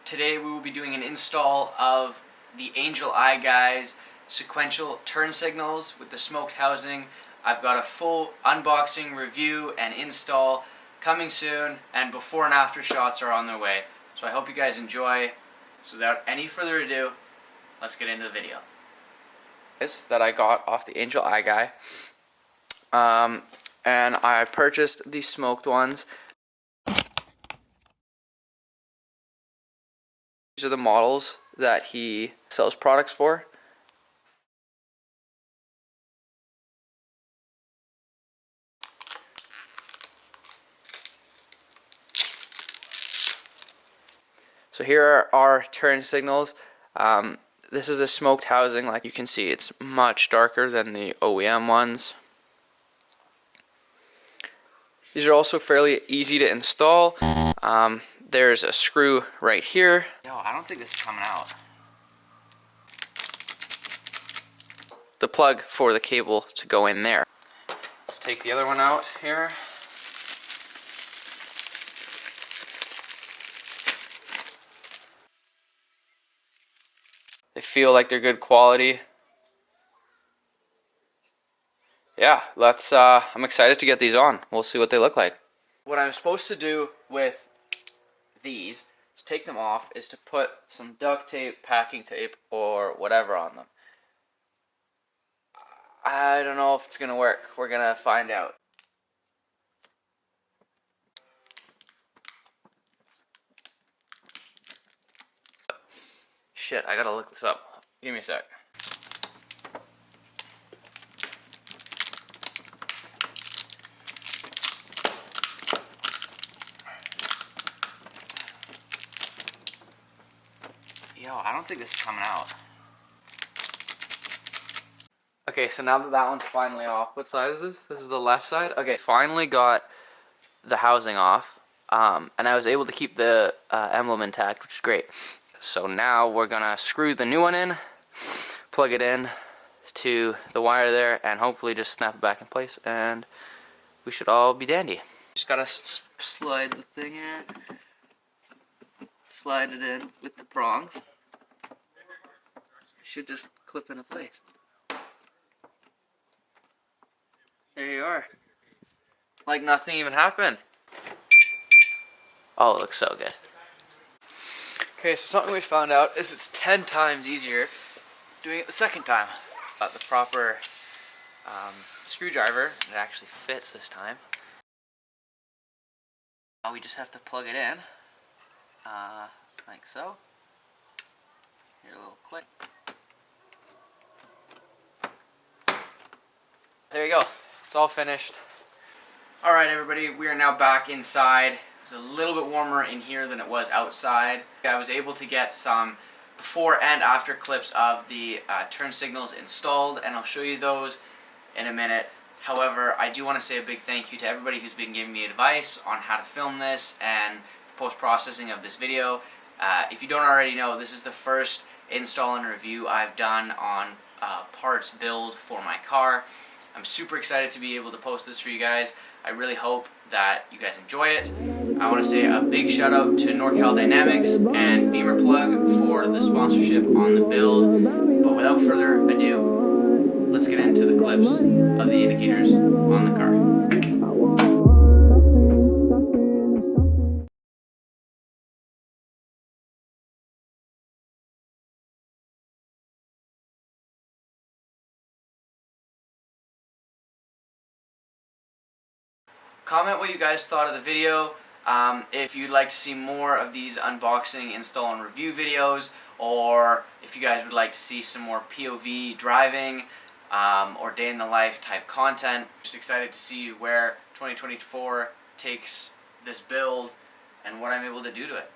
Today we will be doing an install of the Angel Eye Guys sequential turn signals with the smoked housing. I've got a full unboxing, review, and install coming soon, and before and after shots are on their way. So I hope you guys enjoy. So without any further ado, let's get into the video. That I got off the Angel Eye Guy. And I purchased the smoked ones. These are the models that he sells products for. So here are our turn signals. This is a smoked housing. Like you can see, it's much darker than the OEM ones. These are also fairly easy to install. There's a screw right here. Yo, I don't think this is coming out. The plug for the cable to go in there. Let's take the other one out here. They feel like they're good quality. Yeah, I'm excited to get these on. We'll see what they look like. What I'm supposed to do with these, to take them off, is to put some duct tape, packing tape, or whatever on them. I don't know if it's gonna work. We're gonna find out. Shit, I gotta look this up. Give me a sec. Yo, I don't think this is coming out. Okay, so now that that one's finally off, what side is this? This is the left side? Okay, finally got the housing off, and I was able to keep the emblem intact, which is great. So now we're gonna screw the new one in, plug it in to the wire there, and hopefully just snap it back in place, and we should all be dandy. Just gotta slide the thing in, slide it in with the prongs. Should just clip into place. There you are. Like nothing even happened. Oh, it looks so good. Okay, so something we found out is it's 10 times easier doing it the second time. Got the proper screwdriver. It actually fits this time. Now we just have to plug it in, like so. Here, a little click. There you go. It's all finished. Alright everybody, we are now back inside. It's a little bit warmer in here than it was outside. I was able to get some before and after clips of the turn signals installed, and I'll show you those in a minute. However, I do want to say a big thank you to everybody who's been giving me advice on how to film this and the post-processing of this video. If you don't already know, this is the first install and review I've done on parts build for my car. I'm super excited to be able to post this for you guys. I really hope that you guys enjoy it. I want to say a big shout out to NorCal Dynamics and Beamer Plug for the sponsorship on the build. But without further ado, let's get into the clips of the indicators on the car. Comment what you guys thought of the video. If you'd like to see more of these unboxing, install, and review videos, or if you guys would like to see some more POV driving or day in the life type content. Just excited to see where 2024 takes this build and what I'm able to do to it.